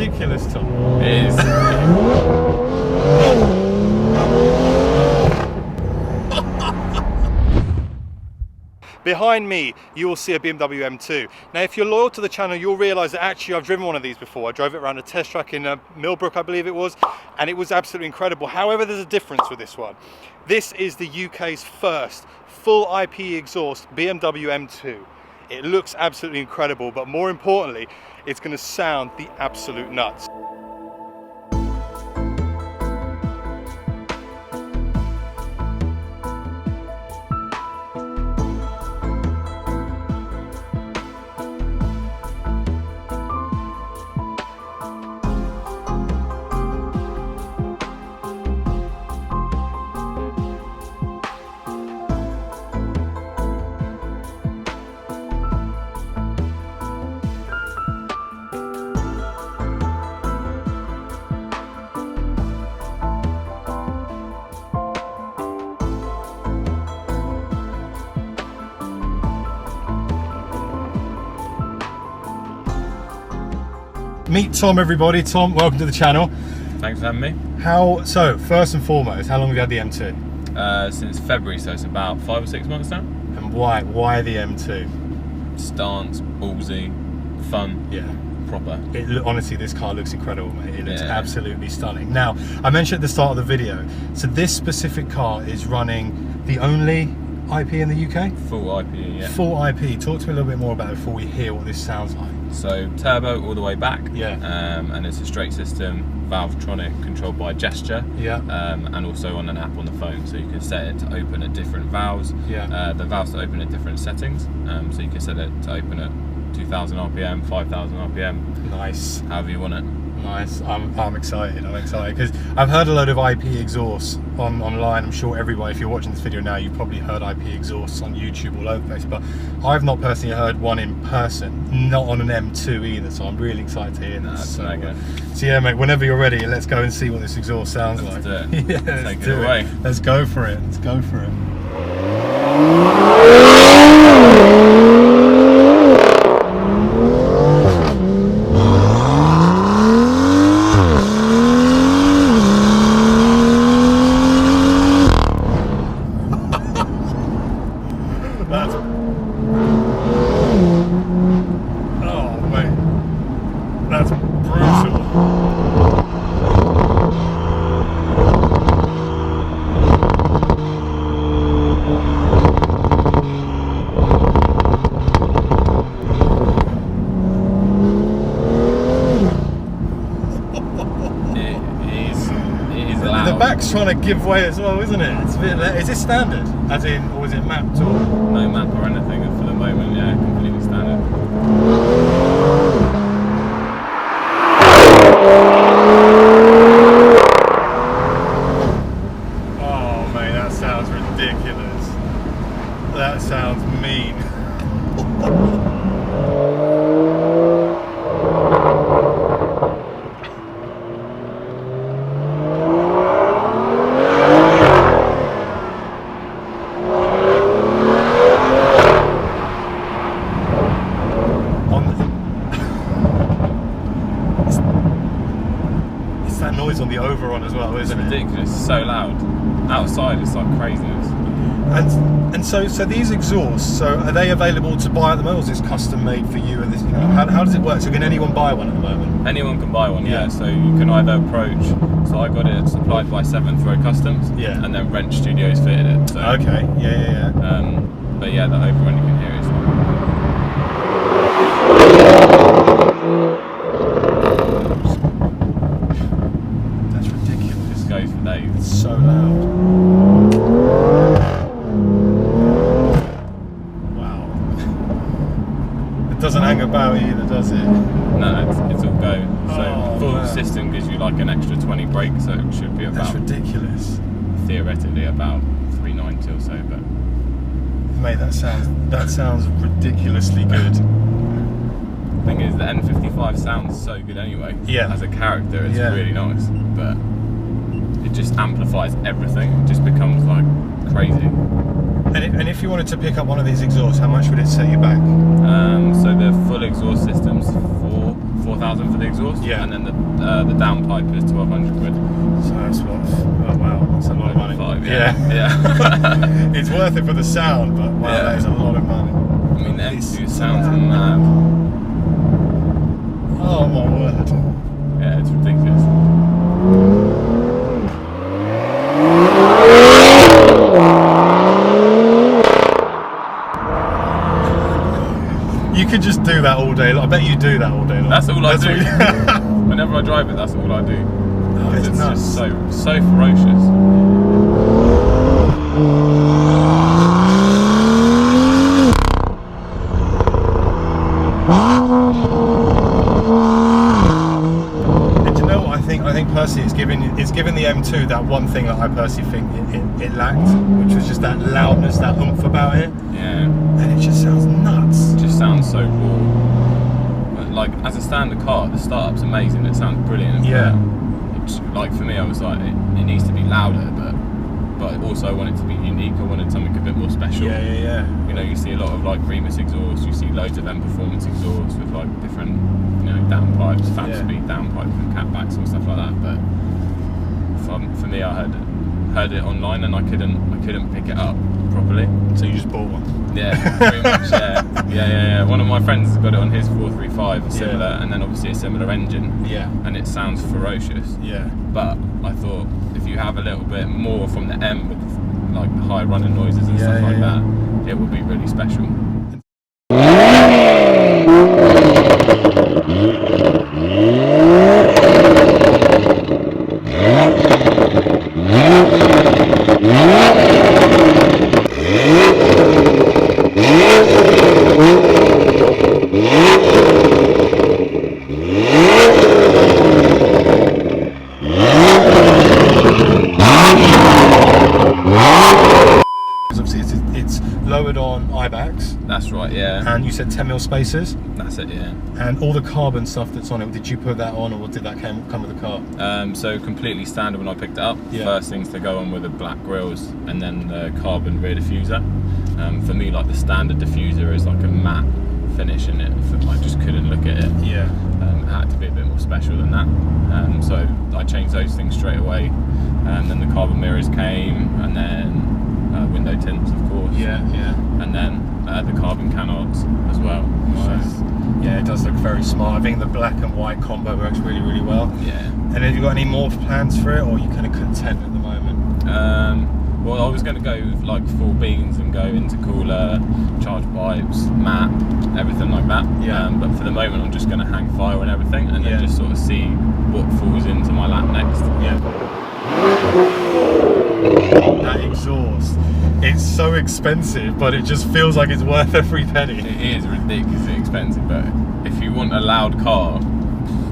ridiculous, Tom. It is. Behind me, you will see a BMW M2. Now, if you're loyal to the channel, you'll realise that actually I've driven one of these before. I drove it around a test track in Millbrook, I believe it was, and it was absolutely incredible. However, there's a difference with this one. This is the UK's first full IP exhaust BMW M2. It looks absolutely incredible, but more importantly, it's going to sound the absolute nuts. Meet Tom, everybody. Tom, welcome to the channel. Thanks for having me. So first and foremost, how long have you had the M2? Since February, so it's about 5 or 6 months now. And why the M2? Stance, ballsy, fun, Yeah. proper. Honestly, this car looks incredible, mate. It looks absolutely stunning. Now, I mentioned at the start of the video, so this specific car is running the only IP in the UK? Full IP, yeah. Full IP. Talk to me a little bit more about it before we hear what this sounds like. So turbo all the way back. Yeah. And it's a straight system, Valvetronic, controlled by gesture. Yeah. And also on an app on the phone, so you can set it to open at different valves. Yeah. The valves to open at different settings. So you can set it to open at 2,000 RPM, 5,000 RPM. Nice. However you want it. Nice. I'm excited. I'm excited because I've heard a load of IP exhausts online. I'm sure everybody, if you're watching this video now, you've probably heard IP exhausts on YouTube all over the place. But I've not personally heard one in person, not on an M2 either. So I'm really excited to hear this. So yeah, mate. Whenever you're ready, let's go and see what this exhaust sounds like. Let's do it. Yeah, Take it away. Let's go for it. Let's go for it. Trying to give way as well, isn't it? It's a bit, is this standard? As in, or is it mapped or? No map or anything for the moment, yeah, completely standard. Oh mate, that sounds ridiculous. That sounds mean. On the overon as well, isn't it? It's ridiculous, it's so loud. Outside it's like craziness. And so these exhausts, so are they available to buy at the moment, or is this custom made for you? And this, how does it work? So can anyone buy one at the moment? Anyone can buy one, yeah. So you can either approach, so I got it supplied by 7th Row Customs, and then Wrench Studios fitted it. So, okay, yeah. But yeah, the overrun you can hear is goes for days. It's so loud. Wow. It doesn't hang about either, does it? No, it's all go. So full man. system gives you like an extra 20 brake, so it should be about. That's ridiculous. Theoretically about 390 or so, but. Mate, that sounds ridiculously good. The thing is, the N55 sounds so good anyway. Yeah. As a character, it's really nice, but it just amplifies everything. It just becomes like crazy. And if you wanted to pick up one of these exhausts, how much would it set you back? So the full exhaust system's 4,000 for the exhaust. and then the downpipe is 1,200 quid. So that's what? Oh wow, that's a lot of money. Yeah. It's worth it for the sound, but wow, that is a lot of money. I mean, the M2 sounds mad. Oh my word. Yeah, it's ridiculous. You could just do that all day long. I bet you do that all day long. That's all I do. Whenever I drive it, that's all I do. Oh, it's nuts. just so ferocious. And do you know what I think? I think personally it's given the M2 that one thing that I personally think it lacked, which was just that loudness, that oomph about it. Yeah. And it just sounds nuts. It just sounds so raw. But like, as a standard car, the startup's amazing. It sounds brilliant. Yeah. Like for me, I was like, it needs to be louder, but also I want it to be unique. I wanted something a bit more special. Yeah. You know, you see a lot of like Remus exhausts, you see loads of M Performance exhausts with like different, you know, downpipes, fab speed downpipes and catbacks and stuff like that. But for me, I heard it online and I couldn't pick it up properly. So you just bought one? Yeah, pretty much. Yeah. One of my friends has got it on his 435, similar, and then obviously a similar engine. Yeah. And it sounds ferocious. Yeah. But I thought if you have a little bit more from the M with like the high running noises and stuff like that, it would be really special. It's lowered on IBACs. That's right, yeah. And you said 10mm spacers. That's it, yeah. And all the carbon stuff that's on it, did you put that on, or did that come with the car? So completely standard when I picked it up. Yeah. First things to go on were the black grills and then the carbon rear diffuser. For me, like the standard diffuser is like a matte finish in it. I just couldn't look at it. Yeah. It had to be a bit more special than that. So I changed those things straight away. And then the carbon mirrors came, and then window tints, of course. Yeah. And then the carbon canards as well. Nice. Yeah, it does look very smart. I think the black and white combo works really, really well. Yeah. And have you got any more plans for it, or are you kind of content at the moment? Well, I was going to go with like full beans and go intercooler, charge pipes, map, everything like that. Yeah. But for the moment, I'm just going to hang fire and everything, and then just sort of see what falls into my lap next. Yeah. That exhaust, it's so expensive, but it just feels like it's worth every penny. It is ridiculously expensive, but if you want a loud car,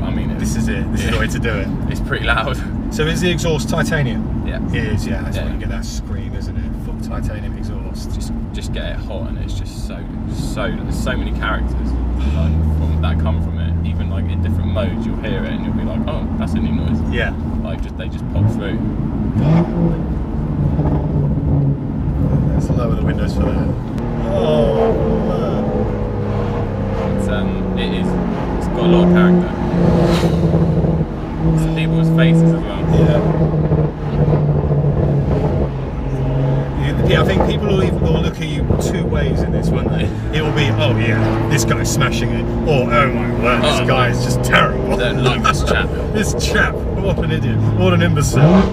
I mean, this is it. This is the way to do it. It's pretty loud. So is the exhaust titanium? Yeah. It is, yeah. That's when you get that scream, isn't it? Full titanium exhaust. Just get it hot, and it's just so there's so many characters like that come from it. Even like in different modes, you'll hear it and you'll be like, oh, that's a new noise. Yeah. Like they just pop through. Let's lower the windows for that. Oh man. It's got a lot of character. It's people's faces as well. Yeah, I think people will look at you two ways in this, won't they? It will be, oh yeah, this guy's smashing it, or oh my word, this guy is just terrible. Don't like this chap. This chap, what an idiot, what an imbecile.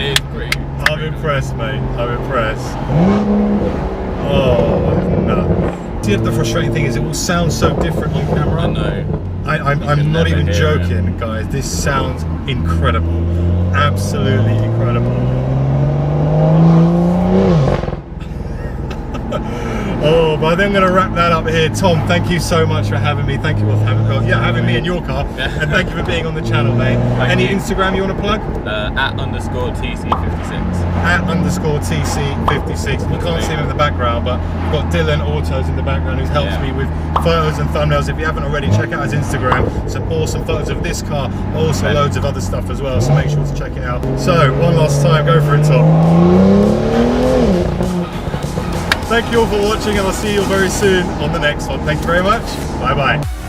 It is pretty. I'm impressed, mate. I'm impressed. Oh, nuts. The frustrating thing is it will sound so different on camera. I know. I'm not even joking, guys. This sounds incredible. Absolutely incredible. Oh, but I think I'm going to wrap that up here. Tom, thank you so much for having me. Thank you for having me in your car. Yeah. And thank you for being on the channel, mate. Any Instagram you want to plug? @_TC56. @_TC56. You can't see him in the background, but we've got Dylan Autos in the background who's helped me with photos and thumbnails. If you haven't already, check out his Instagram. Some awesome photos of this car, but also loads of other stuff as well, so make sure to check it out. So, one last time, go for it, Tom. thank you all for watching, and I'll see you all very soon on the next one. Thank you very much. Bye bye.